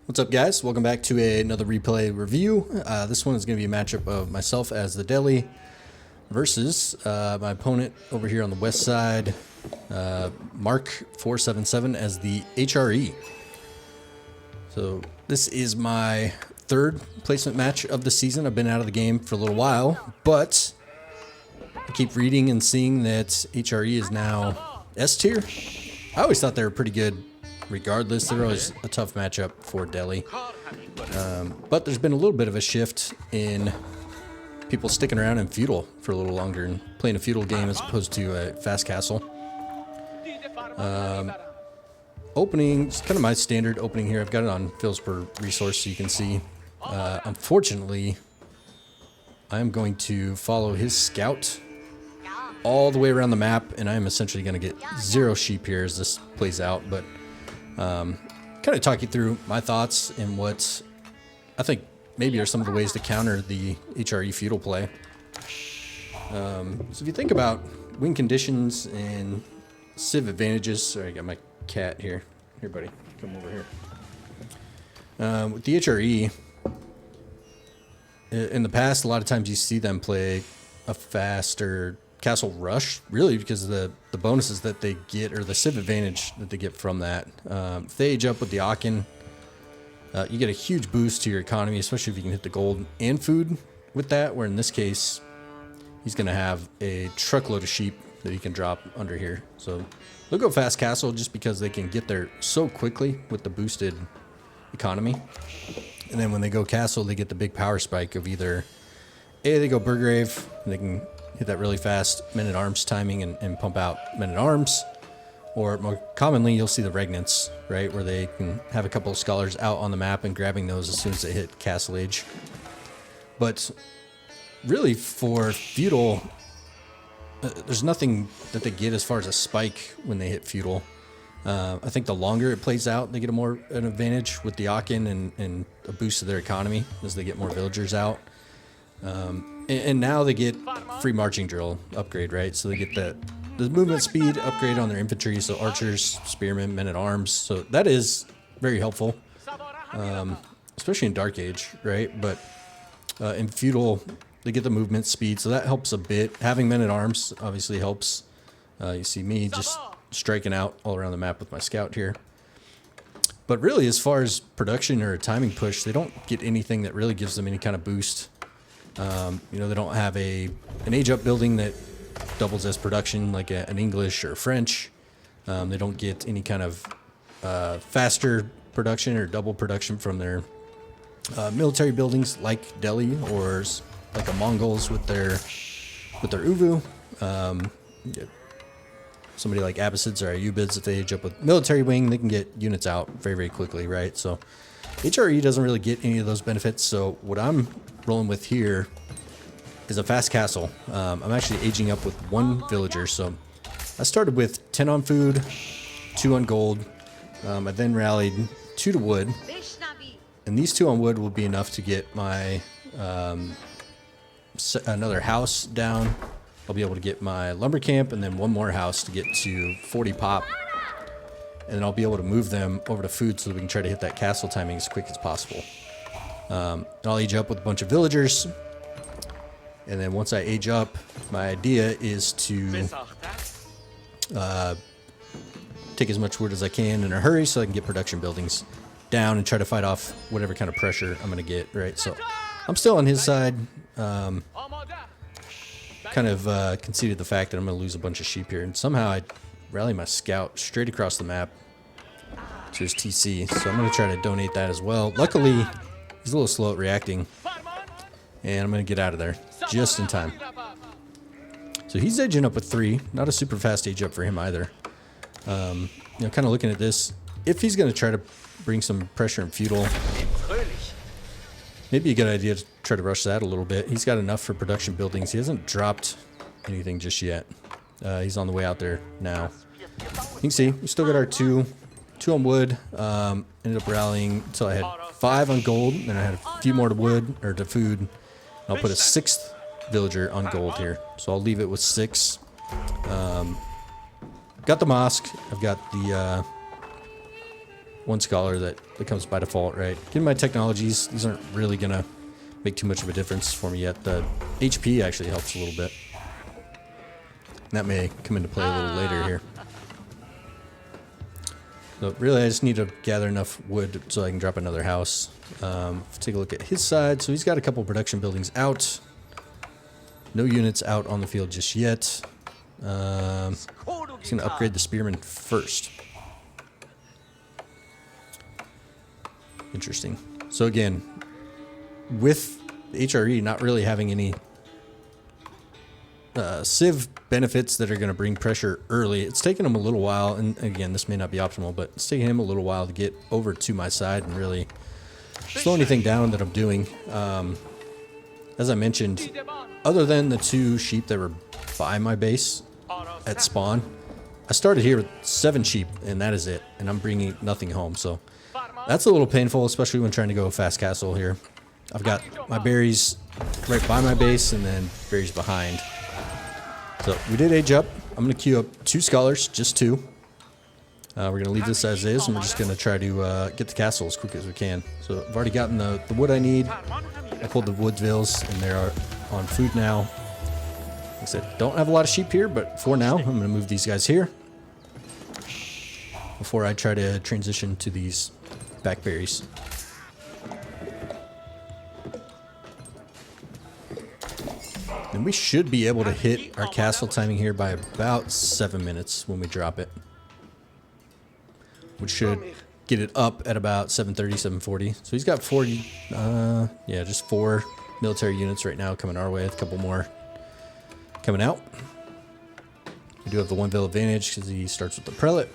What's up, guys? Welcome back to another replay review. This one is going to be a matchup of myself as the deli versus my opponent over here on the west side, Mark 477 as the HRE. So this is my third placement match of the season. I've been out of the game for a little while, but I keep reading and seeing that HRE is now S tier. I always thought they were pretty good regardless. They're always a tough matchup for Delhi. But there's been a little bit of a shift in people sticking around in Feudal for a little longer and playing a Feudal game as opposed to a fast castle. Opening, it's kind of my standard opening here. I've got it on fills per resource so you can see. Unfortunately, I'm going to follow his scout all the way around the map, and I'm essentially going to get 0 sheep here as this plays out, but kind of talk you through my thoughts and what I think maybe are some of the ways to counter the HRE Feudal play. So if you think about win conditions and civ advantages, sorry, I got my cat here. Here, buddy, come over here. With the HRE, in the past, a lot of times you see them play a faster castle rush, really because of the bonuses that they get, or the civ advantage that they get from that. If they age up with the Aachen, you get a huge boost to your economy, especially if you can hit the gold and food with that, where in this case, he's going to have a truckload of sheep that he can drop under here. So they'll go fast castle just because they can get there so quickly with the boosted economy. And then when they go castle, they get the big power spike of either A, they go Burgrave, and they can hit that really fast men-at-arms timing and pump out men-at-arms. Or more commonly, you'll see the Regnants, right, where they can have a couple of scholars out on the map and grabbing those as soon as they hit castle age. But really for Feudal, there's nothing that they get as far as a spike when they hit Feudal. I think the longer it plays out, they get an advantage with the Aachen and a boost to their economy as they get more villagers out. And now they get free marching drill upgrade, right? So they get the movement speed upgrade on their infantry, so archers, spearmen, men-at-arms. So that is very helpful, especially in Dark Age, right? But in Feudal, they get the movement speed, so that helps a bit. Having men-at-arms obviously helps. You see me just striking out all around the map with my scout here. But really, as far as production or a timing push, they don't get anything that really gives them any kind of boost. You know, they don't have an age-up building that doubles as production like an English or French. They don't get any kind of faster production or double production from their military buildings like Delhi or like the Mongols with their Uvu. Somebody like Abbasids or Ayyubids, if they age up with military wing, they can get units out very, very quickly, right? So HRE doesn't really get any of those benefits. So what I'm rolling with here is a fast castle. I'm actually aging up with 1 villager. So I started with 10 on food, 2 on gold. I then rallied 2 to wood. And these 2 on wood will be enough to get my another house down. I'll be able to get my lumber camp and then 1 more house to get to 40 pop. And then I'll be able to move them over to food so that we can try to hit that castle timing as quick as possible. And I'll age up with a bunch of villagers. And then once I age up, my idea is to take as much wood as I can in a hurry so I can get production buildings down and try to fight off whatever kind of pressure I'm going to get, right? So I'm still on his side. Kind of conceded the fact that I'm going to lose a bunch of sheep here. And somehow I rally my scout straight across the map to his TC. So I'm going to try to donate that as well. Luckily, he's a little slow at reacting. And I'm going to get out of there just in time. So he's edging up with 3. Not a super fast age up for him either. You know, kind of looking at this. If he's going to try to bring some pressure in Feudal, maybe a good idea to try to rush that a little bit. He's got enough for production buildings. He hasn't dropped anything just yet. He's on the way out there now. You can see, we still got our 2 on wood. Ended up rallying until I had 5 on gold. Then I had a few more to wood, or to food. I'll put a 6th villager on gold here. So I'll leave it with 6. Got the mosque. I've got the one scholar that comes by default, right? Given my technologies, these aren't really gonna make too much of a difference for me yet. The HP actually helps a little bit. That may come into play a little later here. So really I just need to gather enough wood so I can drop another house. Take a look at his side. So he's got a couple production buildings out. No units out on the field just yet. He's going to upgrade the spearmen first. Interesting. So again, with HRE not really having any Civ benefits that are going to bring pressure early, it's taken him a little while, and again, this may not be optimal, but it's taken him a little while to get over to my side and really slow anything down that I'm doing. As I mentioned, other than the 2 sheep that were by my base at spawn, I started here with 7 sheep, and that is it, and I'm bringing nothing home, so that's a little painful, especially when trying to go fast castle here. I've got my berries right by my base, and then berries behind. So we did age up. I'm going to queue up 2 scholars, just 2. We're going to leave this as is, and we're just going to try to get the castle as quick as we can. So I've already gotten the wood I need. I pulled the woodvilles, and they're on food now. Like I said, don't have a lot of sheep here, but for now, I'm going to move these guys here before I try to transition to these backberries. And we should be able to hit our castle timing here by about 7 minutes when we drop it. Which should get it up at about 7:30, 7:40. So he's got 40, yeah, just 4 military units right now coming our way. A couple more coming out. We do have the 1 ville advantage because he starts with the prelate.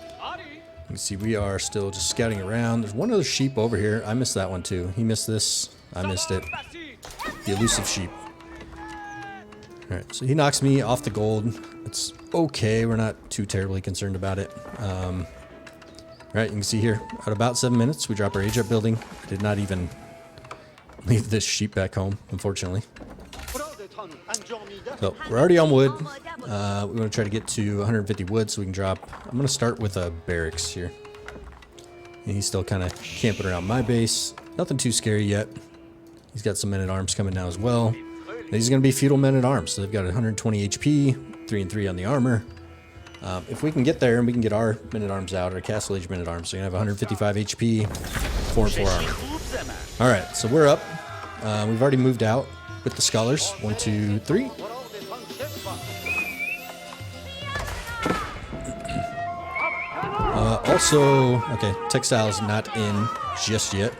You can see we are still just scouting around. There's one other sheep over here. I missed that one too. He missed this. I missed it. The elusive sheep. Alright, so he knocks me off the gold. It's okay. We're not too terribly concerned about it. Alright, you can see here, at about 7 minutes, we drop our age up building. I did not even leave this sheep back home, unfortunately. So we're already on wood. We want to try to get to 150 wood so we can drop. I'm going to start with a barracks here. And he's still kind of camping around my base. Nothing too scary yet. He's got some men-at-arms coming now as well. These are going to be feudal men-at-arms, so they've got 120 HP, 3 and 3 on the armor. If we can get there and we can get our men-at-arms out, our castle age men-at-arms, so you're going to have 155 HP, 4 and 4 armor. Alright, so we're up. We've already moved out with the scholars. 1, 2, 3. Also, okay, textile's not in just yet.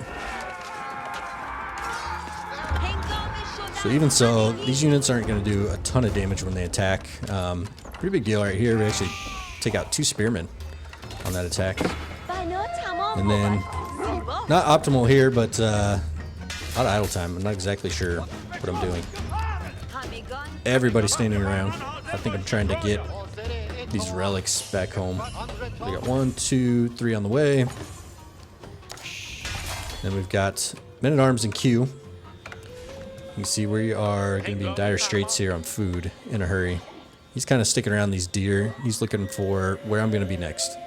So even so, these units aren't going to do a ton of damage when they attack. Pretty big deal right here. We actually take out 2 spearmen on that attack. And then, not optimal here, but a lot of idle time. I'm not exactly sure what I'm doing. Everybody's standing around. I think I'm trying to get these relics back home. We got 1, 2, 3 on the way. Then we've got men-at-arms and Q. You can see we are going to be in dire straits here on food in a hurry. He's kind of sticking around these deer. He's looking for where I'm going to be next.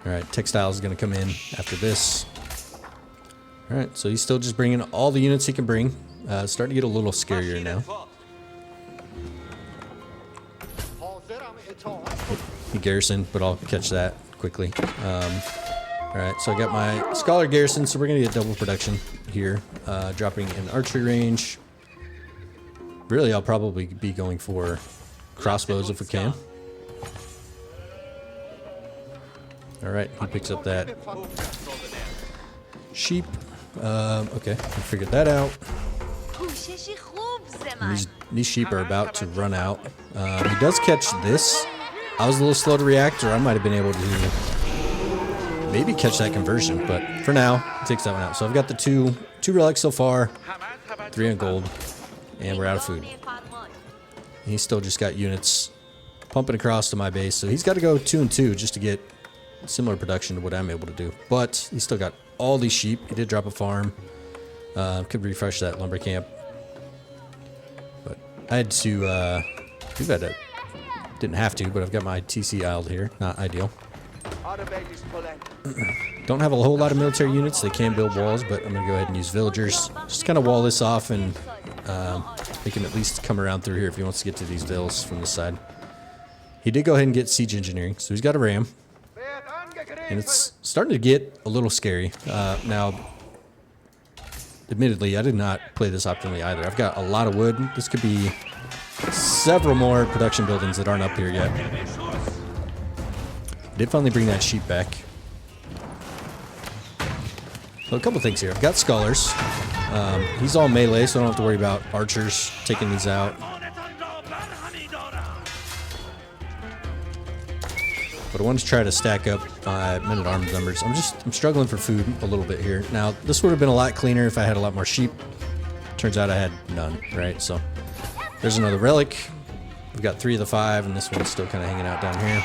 Alright, textile is going to come in after this. Alright, so he's still just bringing all the units he can bring. Starting to get a little scarier now. He garrisoned, but I'll catch that quickly. Alright, so I got my scholar garrison, so we're going to get double production here. Dropping in archery range. Really, I'll probably be going for crossbows if we can. Alright, he picks up that sheep. Okay, I figured that out. These sheep are about to run out. He does catch this. I was a little slow to react, or I might have been able to maybe catch that conversion, but for now, it takes that one out. So I've got the two relics so far, 3 on gold, and we're out of food. And he's still just got units pumping across to my base, so he's got to go 2 and 2 just to get similar production to what I'm able to do. But he's still got all these sheep. He did drop a farm. Could refresh that lumber camp. But I had to, didn't have to, but I've got my TC idled here. Not ideal. Don't have a whole lot of military units. They can build walls, but I'm going to go ahead and use villagers. Just kind of wall this off and make him at least come around through here if he wants to get to these villas from this side. He did go ahead and get siege engineering, so he's got a ram. And it's starting to get a little scary. Now, admittedly, I did not play this optimally either. I've got a lot of wood. This could be several more production buildings that aren't up here yet. Did finally bring that sheep back. So a couple things here. I've got scholars. He's all melee, so I don't have to worry about archers taking these out. But I want to try to stack up my men-at-arms numbers. I'm struggling for food a little bit here. Now, this would have been a lot cleaner if I had a lot more sheep. Turns out I had none, right? So there's another relic. We've got 3 of the 5, and this one's still kind of hanging out down here.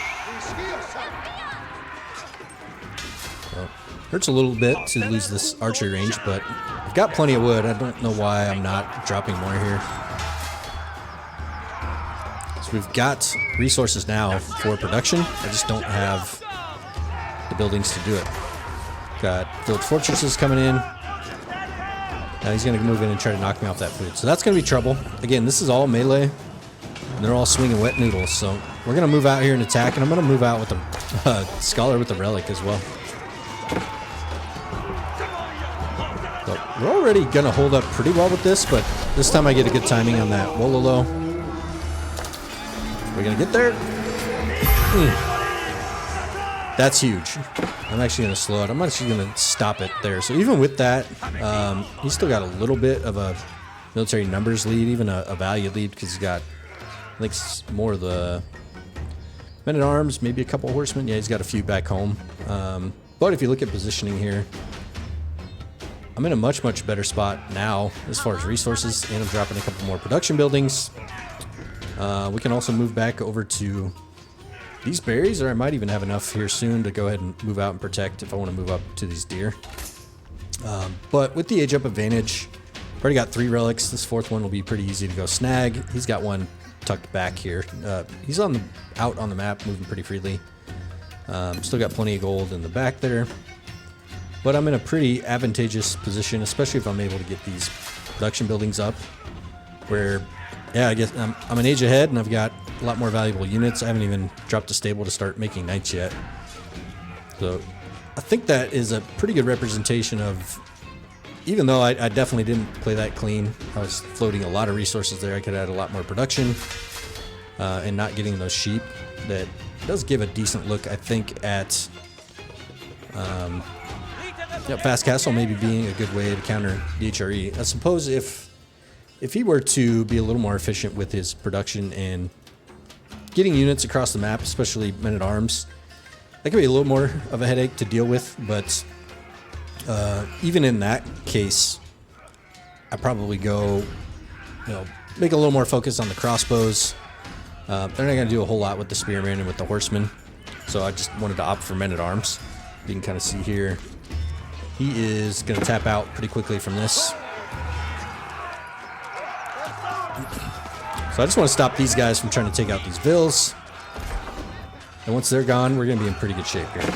So, hurts a little bit to lose this archery range, but I've got plenty of wood. I don't know why I'm not dropping more here. So we've got resources now for production. I just don't have the buildings to do it. Got build fortresses coming in. Now he's going to move in and try to knock me off that food. So that's going to be trouble. Again, this is all melee. And they're all swinging wet noodles. So we're going to move out here and attack. And I'm going to move out with the scholar with the relic as well. So we're already going to hold up pretty well with this. But this time I get a good timing on that Wololo. We're going to get there. That's huge. I'm actually going to slow it. I'm actually going to stop it there. So even with that, he's still got a little bit of a military numbers lead, even a value lead, because he's got, I think, more of the men-at-arms, maybe a couple of horsemen. Yeah, he's got a few back home. But if you look at positioning here, I'm in a much, much better spot now as far as resources, and I'm dropping a couple more production buildings. We can also move back over to these berries, or I might even have enough here soon to go ahead and move out and protect if I want to move up to these deer. But with the age up advantage, I've already got 3 relics. This 4th one will be pretty easy to go snag. He's got one tucked back here. He's out on the map, moving pretty freely. Still got plenty of gold in the back there. But I'm in a pretty advantageous position, especially if I'm able to get these production buildings up. Where, yeah, I guess I'm an age ahead, and I've got a lot more valuable units. I haven't even dropped a stable to start making knights yet. So I think that is a pretty good representation of, even though I definitely didn't play that clean, I was floating a lot of resources there. I could add a lot more production and not getting those sheep. That does give a decent look, I think, at Fast Castle maybe being a good way to counter the HRE. I suppose if he were to be a little more efficient with his production and getting units across the map, especially men-at-arms, that could be a little more of a headache to deal with. But even in that case, I probably go, make a little more focus on the crossbows. They're not going to do a whole lot with the spearmen and with the horsemen, so I just wanted to opt for men-at-arms. You can kind of see here, he is going to tap out pretty quickly from this. So I just want to stop these guys from trying to take out these vills. And once they're gone, we're going to be in pretty good shape here.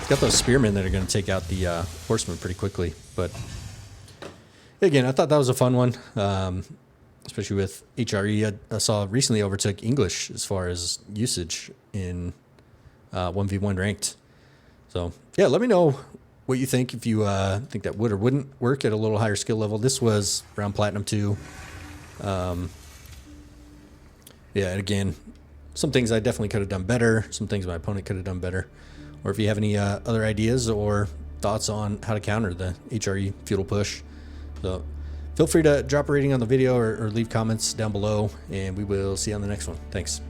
Got those spearmen that are going to take out the horsemen pretty quickly. But again, I thought that was a fun one, especially with HRE. I saw recently overtook English as far as usage in 1v1 ranked. So yeah, let me know what you think, if you think that would or wouldn't work at a little higher skill level. This was around Platinum 2. Yeah, and again, some things I definitely could have done better. Some things my opponent could have done better. Or if you have any other ideas or thoughts on how to counter the HRE Feudal push. So feel free to drop a rating on the video or leave comments down below, and we will see you on the next one. Thanks.